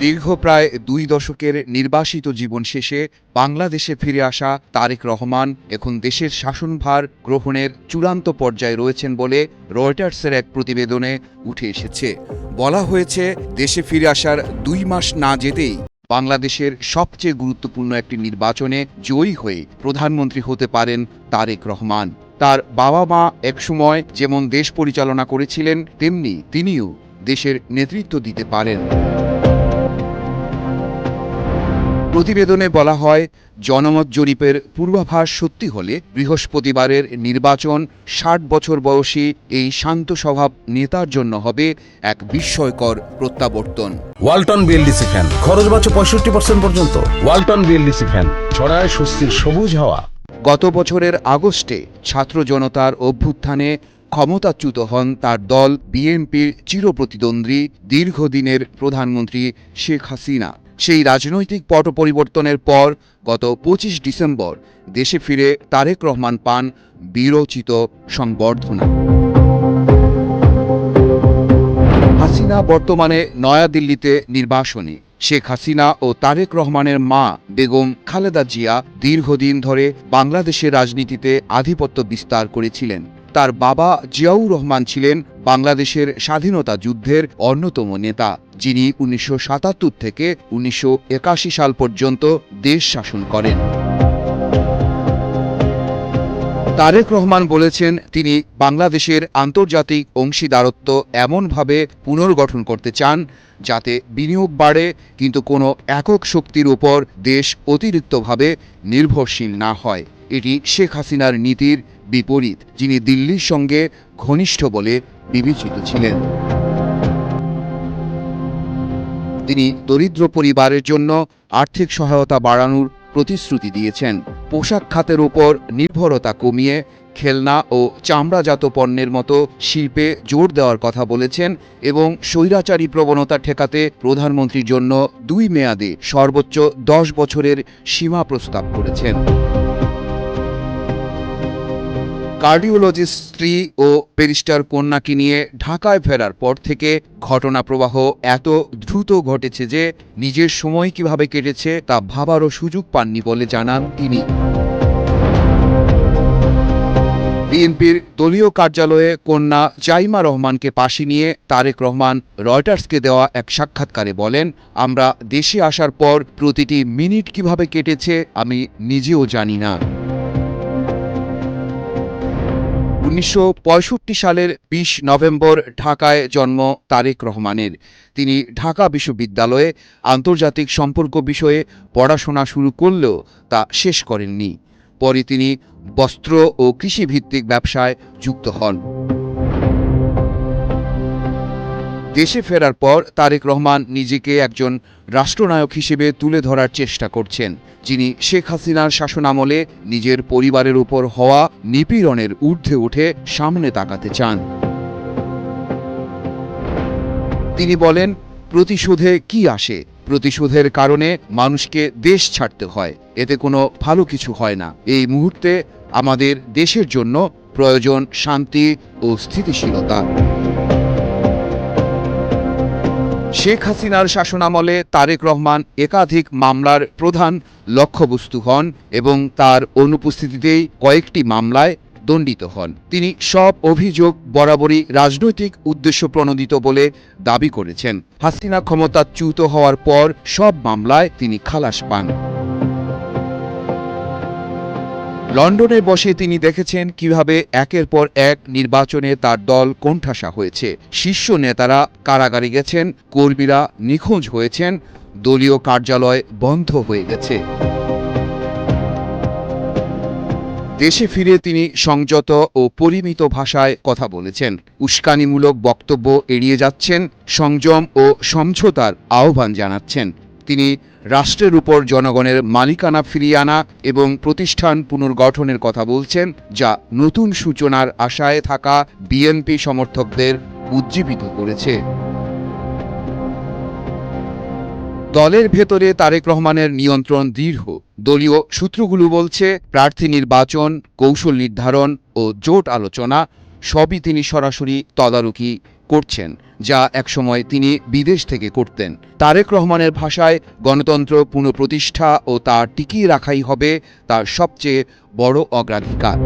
দীর্ঘ প্রায় ২ দশকের নির্বাসিত জীবন শেষে বাংলাদেশে ফিরে আসা তারেক রহমান এখন দেশের শাসনভার গ্রহণের চূড়ান্ত পর্যায়ে রয়েছেন বলে রয়টার্সের এক প্রতিবেদনে উঠে এসেছে। বলা হয়েছে, দেশে ফিরে আসার ২ মাস না যেতেই বাংলাদেশের সবচেয়ে গুরুত্বপূর্ণ একটি নির্বাচনে জয়ী হয়ে প্রধানমন্ত্রী হতে পারেন তারেক রহমান। তার বাবা মা একসময় যেমন দেশ পরিচালনা করেছিলেন, তেমনি তিনিও দেশের নেতৃত্ব দিতে পারেন। প্রতিবেদনে বলা হয়, জনমত জরিপের পূর্বাভাস সত্যি হলে বৃহস্পতিবারের নির্বাচন ৬০ বছর বয়সী এই শান্ত স্বভাব নেতার জন্য হবে এক বিস্ময়কর প্রত্যাবর্তন। ওয়ালটন বিএলডিসি ফ্যান খরচ বাঁচে 65% পর্যন্ত। ওয়ালটন বিএলডিসি ফ্যান ছড়ায় স্বস্তির সবুজ হাওয়া। গত বছরের আগস্টে ছাত্র জনতার অভ্যুত্থানে ক্ষমতাচ্যুত হন তার দল বিএনপির চিরপ্রতিদ্বন্দ্বী দীর্ঘদিনের প্রধানমন্ত্রী শেখ হাসিনা। সেই রাজনৈতিক পট পরিবর্তনের পর গত ২৫ ডিসেম্বর দেশে ফিরে তারেক রহমান পান বীরোচিত সংবর্ধনা। হাসিনা বর্তমানে নয়াদিল্লিতে নির্বাসনে। শেখ হাসিনা ও তারেক রহমানের মা বেগম খালেদা জিয়া দীর্ঘদিন ধরে বাংলাদেশের রাজনীতিতে আধিপত্য বিস্তার করেছিলেন। তার বাবা জিয়াউর রহমান ছিলেন বাংলাদেশের স্বাধীনতা যুদ্ধের অন্যতম নেতা, যিনি ১৯৭৭ থেকে ১৯৮১ সাল পর্যন্ত দেশ শাসন করেন। তারেক রহমান বলেছেন, তিনি বাংলাদেশের আন্তর্জাতিক অংশীদারত্ব এমনভাবে পুনর্গঠন করতে চান যাতে বিনিয়োগ বাড়ে, কিন্তু কোনো একক শক্তির উপর দেশ অতিরিক্তভাবে নির্ভরশীল না হয়। এটি শেখ হাসিনার নীতির বিপরীত, যিনি দিল্লির সঙ্গে ঘনিষ্ঠ বলে বিবেচিত ছিলেন। তিনি দরিদ্র পরিবারের জন্য আর্থিক সহায়তা বাড়ানোর প্রতিশ্রুতি দিয়েছেন। পোশাক খাতের উপর নির্ভরতা কমিয়ে খেলনা ও চামড়াজাত পণ্যের মতো শিল্পে জোর দেওয়ার কথা বলেছেন এবং স্বৈরাচারী প্রবণতা ঠেকাতে প্রধানমন্ত্রীর জন্য ২ মেয়াদে সর্বোচ্চ ১০ বছরের সীমা প্রস্তাব করেছেন। কার্ডিওলজিস্ট স্ত্রী ও ব্যারিস্টার কন্যাকে নিয়ে ঢাকায় ফেরার পর থেকে ঘটনা প্রবাহ এত দ্রুত ঘটেছে যে নিজের সময় কিভাবে কেটেছে তা ভাবারও সুযোগ পাননি বলে জানান তিনি। বিএনপির দলীয় কার্যালয়ে কন্যা জাইমা রহমানকে পাশে নিয়ে তারেক রহমান রয়টার্সকে দেওয়া এক সাক্ষাৎকারে বলেন, আমরা দেশে আসার পর প্রতিটি মিনিট কিভাবে কেটেছে আমি নিজেও জানি না। ১৯৬৫ সালের ২০ নভেম্বর ঢাকায় জন্ম তারেক রহমানের। তিনি ঢাকা বিশ্ববিদ্যালয়ে আন্তর্জাতিক সম্পর্ক বিষয়ে পড়াশোনা শুরু করলেও তা শেষ করেননি। পরে তিনি বস্ত্র ও কৃষিভিত্তিক ব্যবসায় যুক্ত হন। দেশে ফেরার পর তারেক রহমান নিজেকে একজন রাষ্ট্রনায়ক হিসেবে তুলে ধরার চেষ্টা করছেন, যিনি শেখ হাসিনার শাসনামলে নিজের পরিবারের উপর হওয়া নিপীড়নের ঊর্ধ্বে উঠে সামনে তাকাতে চান। তিনি বলেন, প্রতিশোধে কি আসে? প্রতিশোধের কারণে মানুষকে দেশ ছাড়তে হয়, এতে কোনো ভালো কিছু হয় না। এই মুহূর্তে আমাদের দেশের জন্য প্রয়োজন শান্তি ও স্থিতিশীলতা। শেখ হাসিনার শাসনামলে তারেক রহমান একাধিক মামলার প্রধান লক্ষ্যবস্তু হন এবং তার অনুপস্থিতিতেই কয়েকটি মামলায় দণ্ডিত হন। তিনি সব অভিযোগ বরাবরই রাজনৈতিক উদ্দেশ্য প্রণোদিত বলে দাবি করেছেন। হাসিনা ক্ষমতাচ্যুত হওয়ার পর সব মামলায় তিনি খালাস পান। লন্ডনে বসে তিনি দেখেছেন কিভাবে একের পর এক নির্বাচনে তার দল কোণঠাসা হয়েছে। শীর্ষ নেতারা কারাগারে গেছেন, কর্মীরা নিখোঁজ হয়েছেন, দলীয় কার্যালয় বন্ধ হয়ে গেছে। দেশে ফিরে তিনি সংযত ও পরিমিত ভাষায় কথা বলেছেন, উস্কানিমূলক বক্তব্য এড়িয়ে যাচ্ছেন, সংযম ও সমঝোতার আহ্বান জানাচ্ছেন। তিনি রাষ্ট্রের উপর জনগণের মালিকানা ফিরিয়ে আনা এবং প্রতিষ্ঠান পুনর্গঠনের কথা বলছেন, যা নতুন সূচনার আশায় থাকা বিএনপি সমর্থকদের উজ্জীবিত করেছে। দলের ভেতরে তারেক রহমানের নিয়ন্ত্রণ দৃঢ়। দলীয় সূত্রগুলো বলছে, প্রার্থী নির্বাচন, কৌশল নির্ধারণ ও জোট আলোচনা সবই তিনি সরাসরি তদারকি করছেন। যা একসময় তিনি বিদেশ থেকে করতেন। তারেক রহমানের ভাষায় গণতন্ত্র পুনঃপ্রতিষ্ঠা ও তা টিকিয়ে রাখাই হবে তার সবচেয়ে বড় অগ্রাধিকার।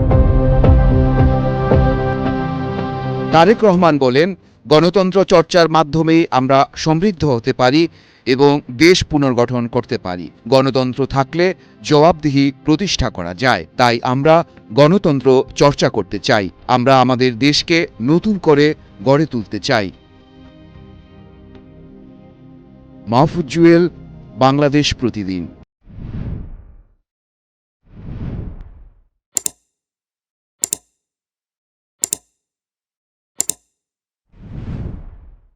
তারেক রহমান বলেন, গণতন্ত্র চর্চার মাধ্যমে আমরা সমৃদ্ধ হতে পারি এবং দেশ পুনর্গঠন করতে পারি। গণতন্ত্র থাকলে জবাবদিহি প্রতিষ্ঠা করা যায়। তাই আমরা গণতন্ত্র চর্চা করতে চাই। আমরা আমাদের দেশকে নতুন করে গড়ে তুলতে চাই। মাহফুজ জুয়েল, বাংলাদেশ প্রতিদিন।